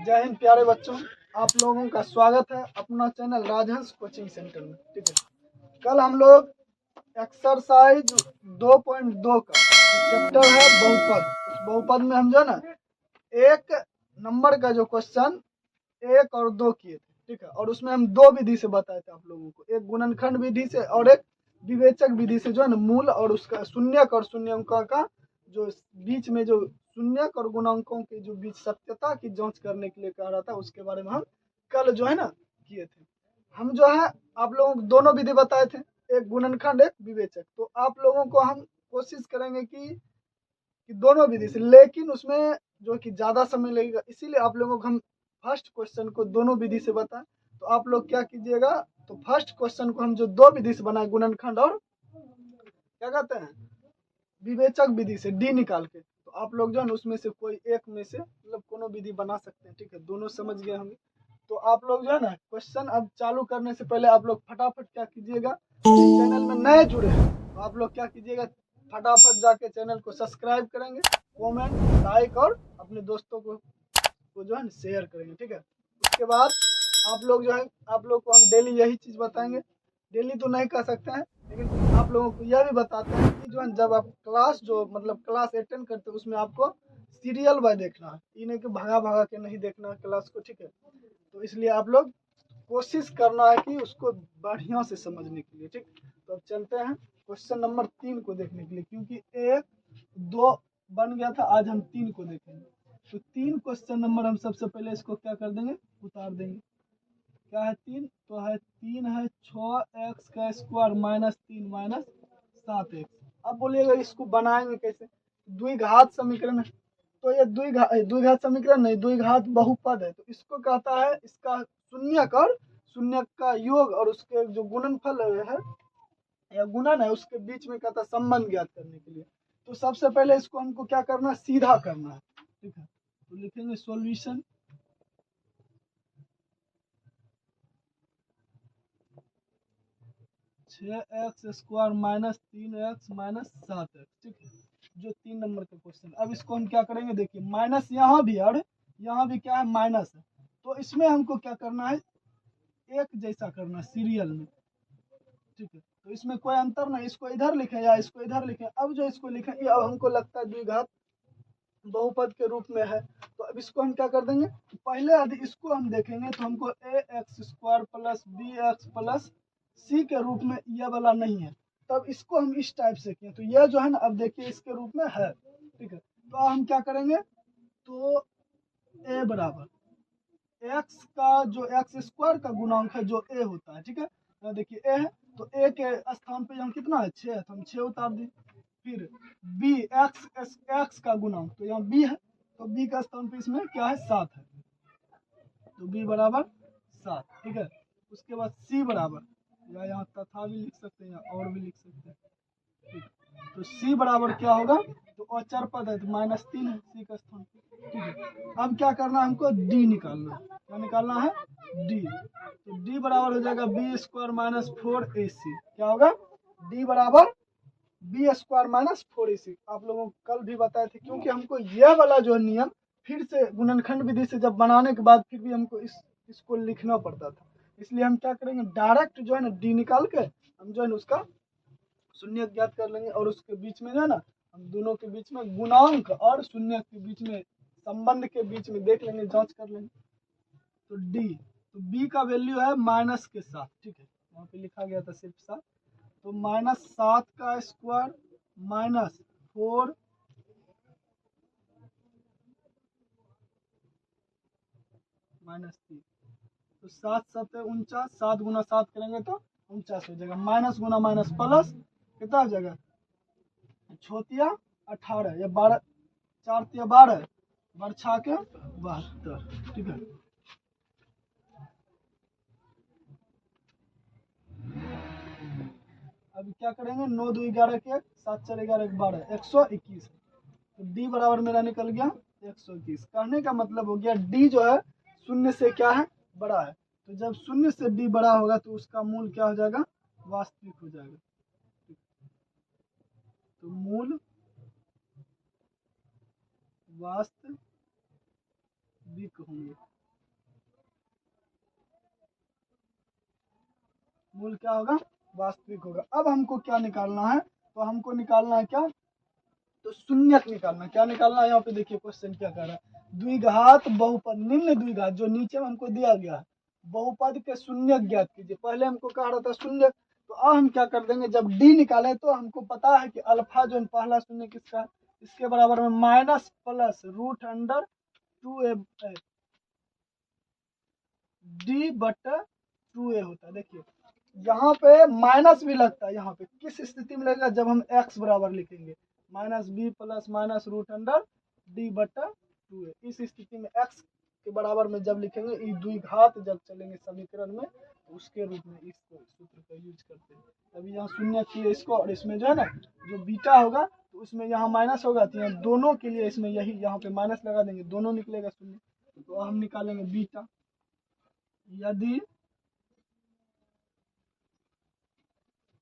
जय हिंद प्यारे बच्चों, आप लोगों का स्वागत है अपना चैनल राजहंस कोचिंग सेंटर में। ठीक है, कल हम लोग एक्सरसाइज 2.2 का चैप्टर है बहुपद, उस बहुपद में हम जो ना एक नंबर का जो क्वेश्चन 1 और 2 किए थे। ठीक है, और उसमें हम 2 विधि से बताए थे आप लोगों को, एक गुणनखंड विधि से और एक विवेचक विधि से, जो है ना मूल और उसका शून्यक और शून्यंकों का जो बीच में जो शून्यक और गुणांकों के जो बीच सत्यता की जांच करने के लिए कह रहा था, उसके बारे में हम कल जो है ना किए थे। हम जो है आप लोगों को दोनों विधि बताए थे, एक गुणनखंड एक विवेचक। तो आप लोगों को हम कोशिश करेंगे कि दोनों विधि से, लेकिन उसमें जो कि ज़्यादा समय लगेगा, इसीलिए आप लोगों को हम फर्स्ट क्वेश्चन को दोनों विधि से बताएं। तो आप लोग क्या कीजिएगा, तो फर्स्ट क्वेश्चन को हम जो 2 विधि से बनाए, गुणनखंड और क्या कहते हैं विवेचक विधि से, डी निकाल के, तो आप लोग जो है उसमें से कोई एक में से मतलब कोनो विधि बना सकते हैं। ठीक है, दोनों समझ गए होंगे। तो आप लोग जो है ना क्वेश्चन अब चालू करने से पहले आप लोग फटाफट क्या कीजिएगा, चैनल में नए जुड़े हैं तो आप लोग क्या कीजिएगा, फटाफट जाके चैनल को सब्सक्राइब करेंगे, कमेंट लाइक और अपने दोस्तों को जो है शेयर करेंगे। ठीक है, उसके बाद आप लोग जो है आप लोग को हम डेली यही चीज़ बताएंगे, डेली तो नहीं कर सकते हैं, लेकिन आप लोगों को यह भी बताते हैं कि जो है जब आप क्लास जो मतलब क्लास अटेंड करते हैं उसमें आपको सीरियल बाय देखना है, ये नहीं कि भागा भागा के नहीं देखना है क्लास को। ठीक है, तो इसलिए आप लोग कोशिश करना है कि उसको बढ़िया से समझने के लिए। ठीक, तो अब चलते हैं क्वेश्चन नंबर 3 को देखने के लिए, क्योंकि 1 2 बन गया था, आज हम 3 को देखेंगे। तो 3 क्वेश्चन नंबर हम सबसे पहले इसको क्या कर देंगे, उतार देंगे। क्या है 3, तो है 3 है 6x का स्क्वायर माइनस 3 माइनस 7x। अब बोलिएगा इसको बनाएंगे कैसे, द्विघात समीकरण है। तो ये द्विघात समीकरण नहीं, द्विघात बहुपद है। तो इसको कहता है, इसका शून्यक और शून्यक का योग और उसके जो गुणनफल है या गुणन है उसके बीच में कहता है संबंध ज्ञात करने के लिए। तो सबसे पहले इसको हमको क्या करना है, सीधा करना है। ठीक है, तो लिखेंगे solution 6x square minus 3x minus 7x। ठीक है, जो 3 नंबर का क्वेश्चन। अब इसको हम क्या करेंगे, देखिए माइनस यहाँ भी और यहाँ भी क्या है, माइनस है। तो इसमें हमको क्या करना है, एक जैसा करना है सीरियल में। ठीक है, तो इसमें कोई अंतर नहीं, इसको इधर लिखें या इसको इधर लिखें। अब जो इसको लिखें ये अब हमको लगता है द्विघात बहुपद के रूप में है। तो अब इसको हम क्या कर देंगे, पहले यदि इसको हम देखेंगे तो हमको A X square plus B X plus C के रूप में यह वाला नहीं है। तब इसको हम इस टाइप से किए, तो यह जो है ना अब देखिए इसके रूप में है। ठीक है, तो हम क्या करेंगे, तो ए बराबर एक्स का जो एक्स स्क्वायर का गुणांक है जो ए होता है। ठीक है, तो देखिए ए है, तो ए के स्थान पे यहाँ कितना है 6 है, तो हम 6 उतार दें। फिर बी एक्स का गुणांक, तो यहाँ बी है, तो बी का स्थान पे इसमें क्या है 7 है, तो बी बराबर 7। ठीक है, उसके बाद सी बराबर, या यहाँ तथा भी लिख सकते हैं या और भी लिख सकते हैं। ठीक, तो सी बराबर क्या होगा, तो अचर पद है तो माइनस 3 है सी का स्थान पे। ठीक है, अब क्या करना है हमको, डी निकालना है। क्या निकालना है, डी। तो डी बराबर हो जाएगा बी स्क्वायर माइनस 4ac। क्या होगा, डी बराबर बी स्क्वायर माइनस 4ac। आप लोगों को कल भी बताए थे, क्योंकि हमको यह वाला जो नियम फिर से गुणनखंड विधि से जब बनाने के बाद फिर भी हमको इसको लिखना पड़ता था, इसलिए हम क्या करेंगे, डायरेक्ट जो है ना डी निकाल के हम जो है ना उसका शून्य ज्ञात कर लेंगे, और उसके बीच में जो है ना हम दोनों के बीच में गुणांक और शून्य के बीच में संबंध के बीच में देख लेंगे, जांच कर लेंगे। तो डी, तो बी का वैल्यू है माइनस के साथ। ठीक है, वहाँ पे लिखा गया था सिर्फ 7, तो माइनस 7 का स्क्वायर माइनस 4 माइनस 3, तो 7 7 49, 7 गुना 7 करेंगे तो 49 हो जाएगा। माइनस गुना माइनस प्लस कितना हो जाएगा, छोतिया 18 या 12, 4 तिया 12, बरछा के 72। ठीक है, अब क्या करेंगे, 9 2 11 के 7 4 11 12, 121। तो डी बराबर मेरा निकल गया 121। कहने का मतलब हो गया डी जो है शून्य से क्या है, बड़ा है। तो जब शून्य से डी बड़ा होगा तो उसका मूल क्या हो जाएगा, वास्तविक हो जाएगा। तो मूल वास्तविक होंगे। मूल क्या होगा, वास्तविक होगा। अब हमको क्या निकालना है, तो हमको निकालना है क्या, तो शून्यक निकालना। क्या निकालना है, यहाँ पे देखिए क्वेश्चन क्या कर रहा है, द्विघात बहुपद, निम्न द्विघात जो नीचे में हमको दिया गया है, बहुपद के शून्यक ज्ञात कीजिए। पहले हमको कह रहा था शून्यक, तो अब हम क्या कर देंगे, जब डी निकाले तो हमको पता है कि अल्फा जो पहला शून्य किसका है, इसके बराबर में minus plus root under 2a D बटा 2a होता है। देखिए यहाँ पे माइनस भी लगता है, यहाँ पे किस स्थिति में लगेगा, जब हम x बराबर लिखेंगे minus B plus minus root under D बटा 2a। इस स्थिति में x के बराबर में जब लिखेंगे, ये द्विघात जब चलेंगे समीकरण में, तो उसके रूप में इस सूत्र का यूज करते हैं। अभी यहाँ शून्य किए इसको, और इसमें जो है ना, जो बीटा होगा तो उसमें यहाँ माइनस होगा, तो यहाँ दोनों के लिए इसमें यही यहाँ पे माइनस लगा देंगे, दोनों निकलेगा शून्य, तो हम निकालेंगे बीटा। यदि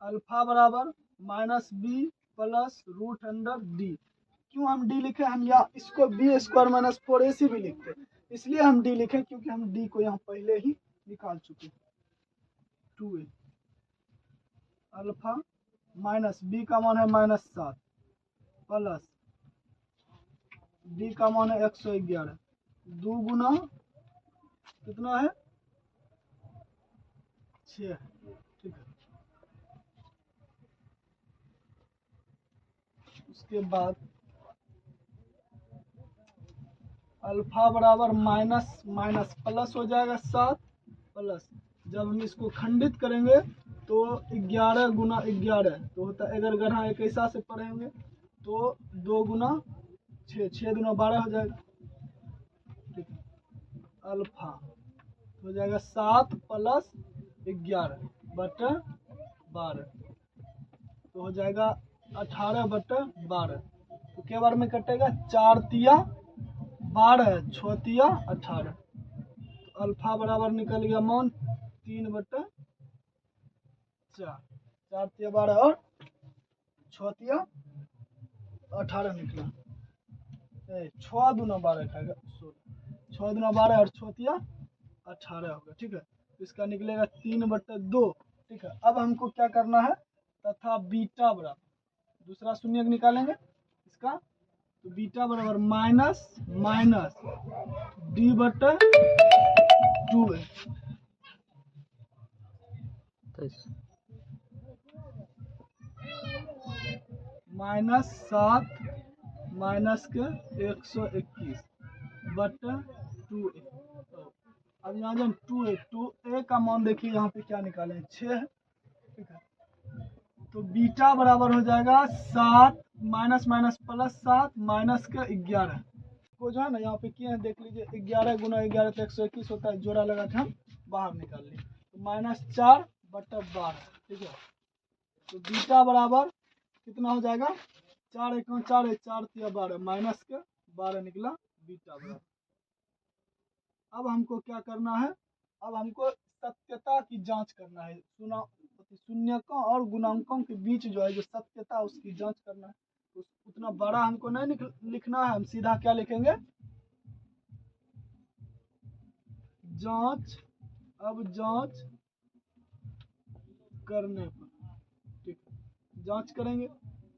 अल्फा बराबर minus B plus root under D, क्यों हम डी लिखे, हम यहाँ इसको बी स्क्वायर माइनस 4ac भी लिखते, इसलिए हम डी लिखे क्योंकि हम डी को यहाँ पहले ही निकाल चुके। 2a अल्फा माइनस बी का मान है -7 प्लस डी का मान है 111, 2 गुना कितना है 6, ठीक है। उसके बाद अल्फा बराबर माइनस माइनस प्लस हो जाएगा 7 प्लस, जब हम इसको खंडित करेंगे तो 11 गुना 11 तो होता है, अगर गढ़ा एक ऐसा से पढ़ेंगे तो 2 गुना 6, 6 गुना 12 हो जाएगा, ठीक है। अल्फा हो जाएगा 7 प्लस 11 बटा 12, तो हो जाएगा 18 बटा 12, तो क्या बार में कटेगा, 4 तिया 12, 6 तिया 18, तो अल्फा बराबर निकल गया मान 3 बटा 4, 4 तिया 12 और 6 तिया 18 निकला, 6 दूना 12 खाएगा, 6 दूना 12 और 6 तिया 18 होगा, ठीक है। तो इसका निकलेगा 3 बटा 2, ठीक है। अब हमको क्या करना है, तथा बीटा बराबर दूसरा शून्य निकालेंगे इसका, तो बीटा बराबर माइनस माइनस डी बटा 2a -7 माइनस के 121 बटा 2a। अब यहाँ जब 2a का मान देखिए, यहाँ पे क्या निकालें 6 है, ठीक है। तो बीटा बराबर हो जाएगा 7 माइनस माइनस प्लस 7 माइनस के 11 को जो है ना यहाँ पे किए हैं, देख लीजिए 11 गुना 11 तो 121 होता है, जोड़ा लगा के हम बाहर निकाल लिए, तो -4 बटा 12, ठीक है। तो बीटा बराबर कितना हो जाएगा, 4 1 4 4 तिया 12 माइनस के 12 निकला बीटा बराबर। अब हमको क्या करना है, अब हमको सत्यता की जांच करना है, शून्यकों और गुणांकों के बीच जो है जो सत्यता उसकी जांच करना है। तो उतना बड़ा हमको नहीं लिखना है, हम सीधा क्या लिखेंगे, जांच, अब जांच करने पर, ठीक, जांच करेंगे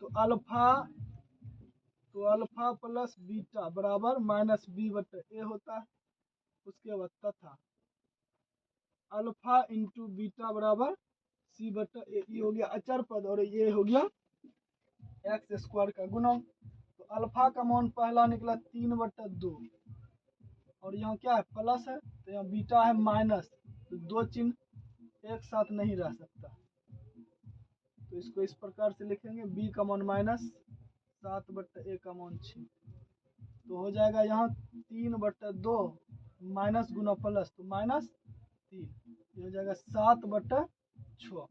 तो अल्फा प्लस बीटा बराबर माइनस बी बटे ए होता है। उसके बाद तथा अल्फा इंटू बीटा बराबर सी बटा ए, ये हो गया अचर पद और ये हो गया एक्स स्क्वायर का गुणन। तो अल्फा का मान पहला निकला 3 बटा 2, और यहाँ क्या है प्लस है, तो यहाँ बीटा है माइनस, तो 2 चिन्ह एक साथ नहीं रह सकता, तो इसको इस प्रकार से लिखेंगे, बी का मान -7 बटा ए का मान 6, तो हो जाएगा यहाँ 3 बटा 2 माइनस गुना प्लस, तो -3, ये हो जाएगा 7 बटा 6।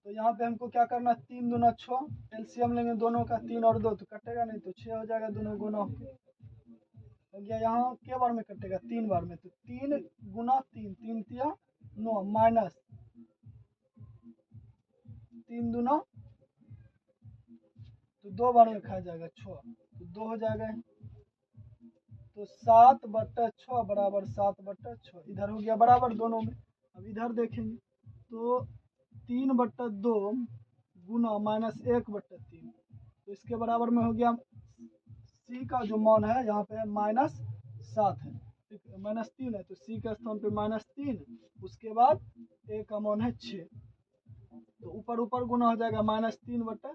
तो यहाँ पे हमको क्या करना है, 3 दूना 6, एलसीएम लेंगे दोनों का, 3 और 2 तो कटेगा नहीं, तो 6 हो जाएगा, दोनों गुना हो गया। यहाँ क्या बार में कटेगा, 3 बार में, तो 3 गुना 3, 3 तिया 9 माइनस 3 दूना, तो 2 बार में खा जाएगा 6, तो 2 हो जाएगा, तो 7 बटा 6 बराबर 7 बटा 6, इधर हो गया बराबर दोनों में। अब इधर देखेंगे तो 3/2 गुना -1/3, तो इसके बराबर में हो गया सी का जो मान है यहाँ पे -7 है, ठीक है, -3 है, तो सी के स्थान पे -3, उसके बाद ए का मान है 6, तो ऊपर ऊपर गुना हो जाएगा -3/6,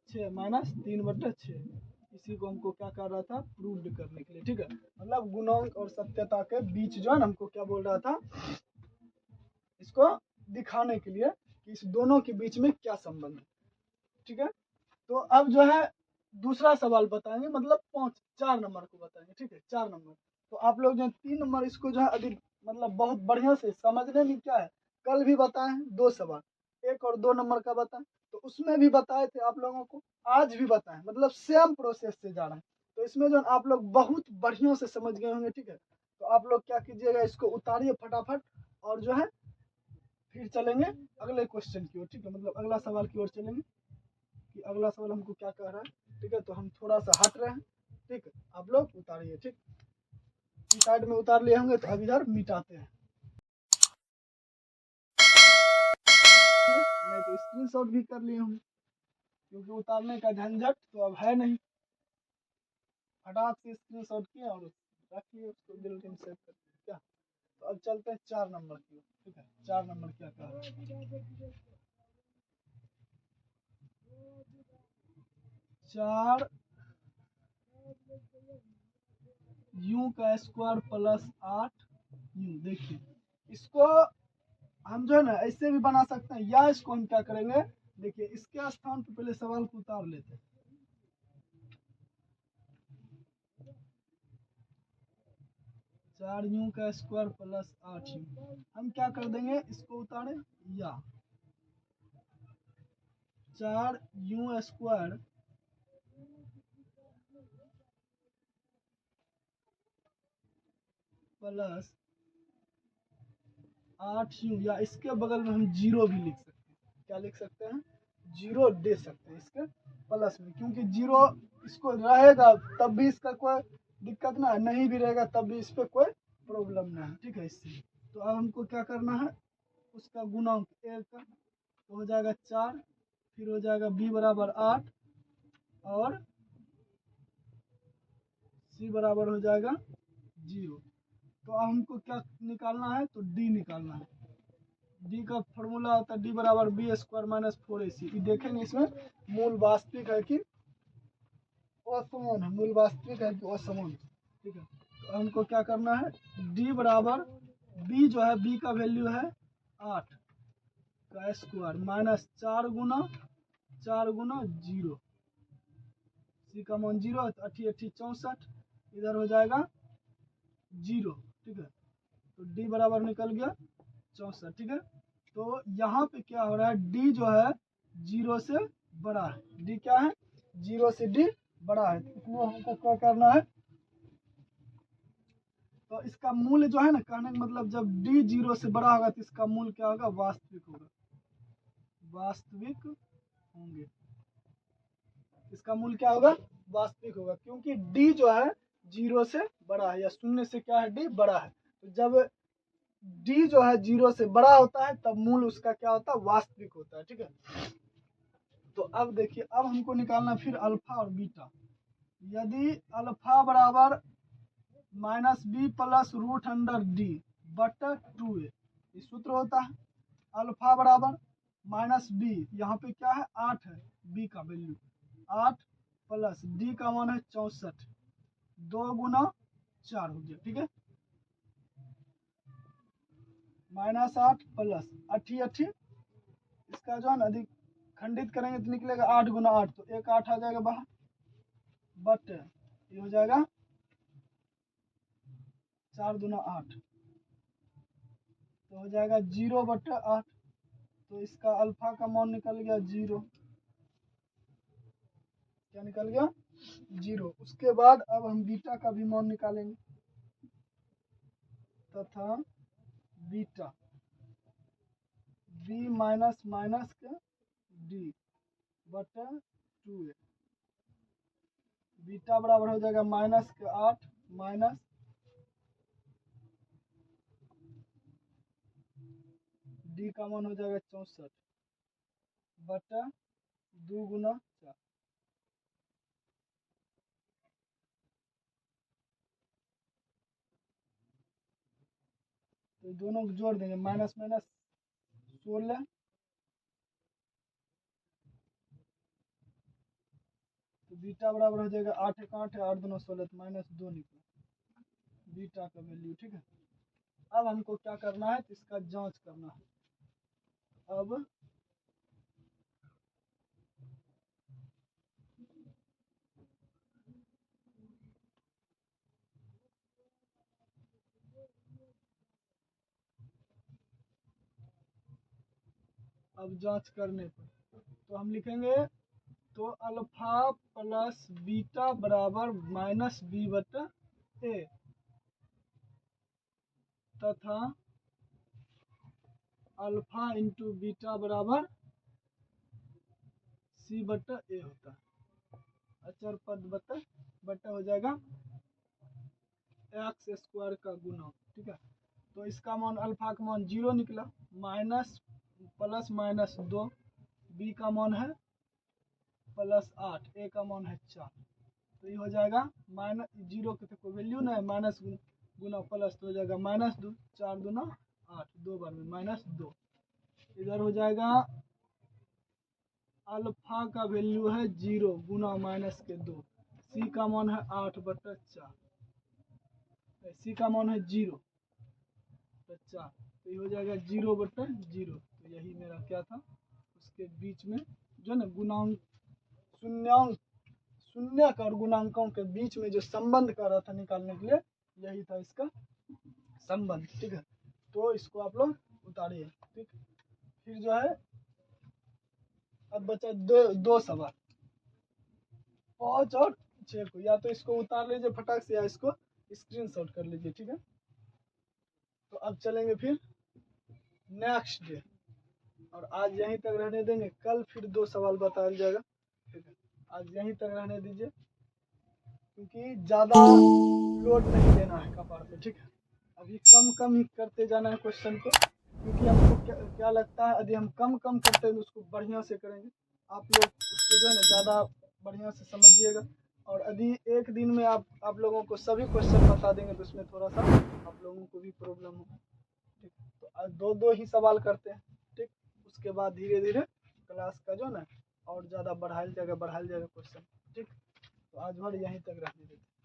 -3/6। इसी को हमको क्या कर रहा था, प्रूव्ड करने के लिए, ठीक है, मतलब गुणांक और सत्यता के बीच जो है ना, हमको क्या बोल रहा था, इसको दिखाने के लिए कि इस दोनों के बीच में क्या संबंध है, ठीक है। तो अब जो है दूसरा सवाल बताएंगे, मतलब 4 नंबर को बताएंगे, ठीक है, 4 नंबर। तो आप लोग जो 3 नंबर इसको जो है अधिक मतलब बहुत बढ़िया से समझने में क्या है, कल भी बताए हैं 2 सवाल, 1 और 2 नंबर का बताएं, तो उसमें भी बताए थे आप लोगों को, आज भी बताएं, मतलब सेम प्रोसेस से जा रहे हैं, तो इसमें जो आप लोग बहुत बढ़िया से समझ गए होंगे, ठीक है। तो आप लोग क्या कीजिएगा, इसको उतारिए फटाफट, और जो है फिर चलेंगे अगले क्वेश्चन की ओर, ठीक है, मतलब अगला सवाल की ओर चलेंगे कि अगला सवाल हमको क्या कह रहा है, ठीक है। तो हम थोड़ा सा हट रहे हैं, ठीक है, आप लोग उतारिए, ठीक, इस साइड में उतार लिए होंगे, तो अब इधर मिटाते हैं, नहीं तो स्क्रीनशॉट भी कर लिए होंगे, क्योंकि उतारने का झंझट तो अब है नहीं, फटाक से स्क्रीनशॉट किया और रखिए उसको, दिल के सेव करके क्या। तो अब चलते हैं 4 नंबर की, ठीक है, 4 नंबर क्या कह रहा है, 4 u का स्क्वायर प्लस 8 u। देखिए इसको हम जो है ना ऐसे भी बना सकते हैं, या इसको हम क्या करेंगे, देखिए इसके स्थान पर पहले सवाल को उतार लेते हैं, 4u का स्क्वायर प्लस 8u, हम क्या कर देंगे, इसको उतारे, या 4u स्क्वायर प्लस 8u, या इसके बगल में हम 0 भी लिख सकते हैं, क्या लिख सकते हैं, 0 दे सकते हैं इसके प्लस में, क्योंकि 0 इसको रहेगा तब भी इसका कोई दिक्कत ना है, नहीं भी रहेगा तब भी इस पर कोई प्रॉब्लम ना है, ठीक है। इससे तो अब हमको क्या करना है, उसका गुणांक ए का तो हो जाएगा 4, फिर हो जाएगा b बराबर 8, और c बराबर हो जाएगा 0। तो अब हमको क्या निकालना है, तो d निकालना है, d का फॉर्मूला होता है d बराबर बी स्क्वायर माइनस 4ac। देखेंगे इसमें मूल वास्तविक है कि असमान है, मूल वास्तविक है कि असमान, ठीक है। तो हमको क्या करना है, d बराबर b जो है, b का वैल्यू है 8 का स्क्वायर माइनस 4 गुना 0, c का मान 0 है, तो 8 8 64, इधर हो जाएगा 0, ठीक है। तो d बराबर निकल गया 64, ठीक है। तो यहाँ पे क्या हो रहा है, d जो है 0 से बड़ा है, d क्या है, 0 से d बड़ा है, तो इसमें हमको क्या करना है, तो इसका मूल्य जो है ना, कहने का मतलब जब d 0 से बड़ा होगा तो इसका मूल्य क्या होगा, वास्तविक होगा, वास्तविक होंगे, इसका मूल्य क्या होगा, वास्तविक होगा, क्योंकि d जो है 0 से बड़ा है, या शून्य से क्या है, d बड़ा है, तो जब d जो है 0 से बड़ा होता है तब मूल्य उसका क्या होता है, वास्तविक होता है, ठीक है। तो अब देखिए, अब हमको निकालना फिर अल्फा और बीटा, यदि अल्फा बराबर -b प्लस √d बटा 2a, ये सूत्र होता है, अल्फा बराबर -b, यहाँ पे क्या है 8 है, b का वैल्यू 8 प्लस d का मान है 64, 2 गुना 4 हो गया, ठीक है, -8 प्लस 8 8, इसका जो है ना अधिक खंडित करेंगे तो निकलेगा 8 गुना 8, तो 1 8 आ जाएगा बाहर, बट ये हो जाएगा 4 दूना 8, तो हो जाएगा 0/8, तो इसका अल्फा का मान निकल गया 0, क्या निकल गया 0। उसके बाद अब हम बीटा का भी मान निकालेंगे, तथा बीटा b माइनस माइनस के d बटा 2a, बीटा बराबर हो जाएगा -8 माइनस डी का मान हो जाएगा 64 बटा 2 गुना 4। तो दोनों को जोड़ देंगे, माइनस माइनस 16, तो बीटा बराबर हो जाएगा 8 एक 8 है, 8 दूना 16, तो -2 निकला बीटा का वैल्यू। ठीक है, अब हमको क्या करना है, तो इसका जांच करना है। अब जांच करने पर तो हम लिखेंगे, तो अल्फा प्लस बीटा बराबर -b बटा a तथा अल्फा इंटू बीटा बराबर c बटा a होता है। अचर पद बटा हो जाएगा x स्क्वायर का गुना। ठीक है, तो इसका मान अल्फा का मान 0 निकला, माइनस प्लस -2, b का मान है +8, a का मान है 4, तो ये हो जाएगा -0 के तो कोई वैल्यू नहीं है, माइनस गुना प्लस तो हो जाएगा -2, 4 दूना 8, 2 बार में -2। इधर हो जाएगा अल्फा का वैल्यू है 0 गुना माइनस के 2, सी का मान है 8 बटा 4, सी का मान है 0 बटा 4, तो ये हो जाएगा 0 बटा 0। तो यही मेरा क्या था, उसके बीच में जो ना गुणांक शून्यक और गुणांकों के बीच में जो संबंध कर रहा था निकालने के लिए, यही था इसका संबंध। ठीक है, तो इसको आप लोग उतारिए। ठीक, फिर जो है अब बचा दो सवाल, 5 और 6 को, या तो इसको उतार लीजिए फटाक से या इसको स्क्रीनशॉट कर लीजिए। ठीक है, तो अब चलेंगे फिर नेक्स्ट डे, और आज यहीं तक रहने देंगे, कल फिर 2 सवाल बताया जाएगा। ठीक है, आज यहीं तक रहने दीजिए, क्योंकि ज़्यादा लोड नहीं देना है कपार पे। ठीक है, अभी कम कम ही करते जाना है क्वेश्चन को, क्योंकि हमको क्या लगता है, यदि हम कम कम करते हैं तो उसको बढ़िया से करेंगे। आप लोग उसको जो है ना ज़्यादा बढ़िया से समझिएगा, और यदि एक दिन में आप लोगों को सभी क्वेश्चन बता देंगे तो उसमें थोड़ा सा आप लोगों को भी प्रॉब्लम होगा। ठीक, तो आज दो ही सवाल करते हैं। ठीक, उसके बाद धीरे धीरे क्लास का जो ना और ज़्यादा बढ़ाया जाएगा क्वेश्चन। ठीक, तो आज भर यहीं तक रहने देते हैं।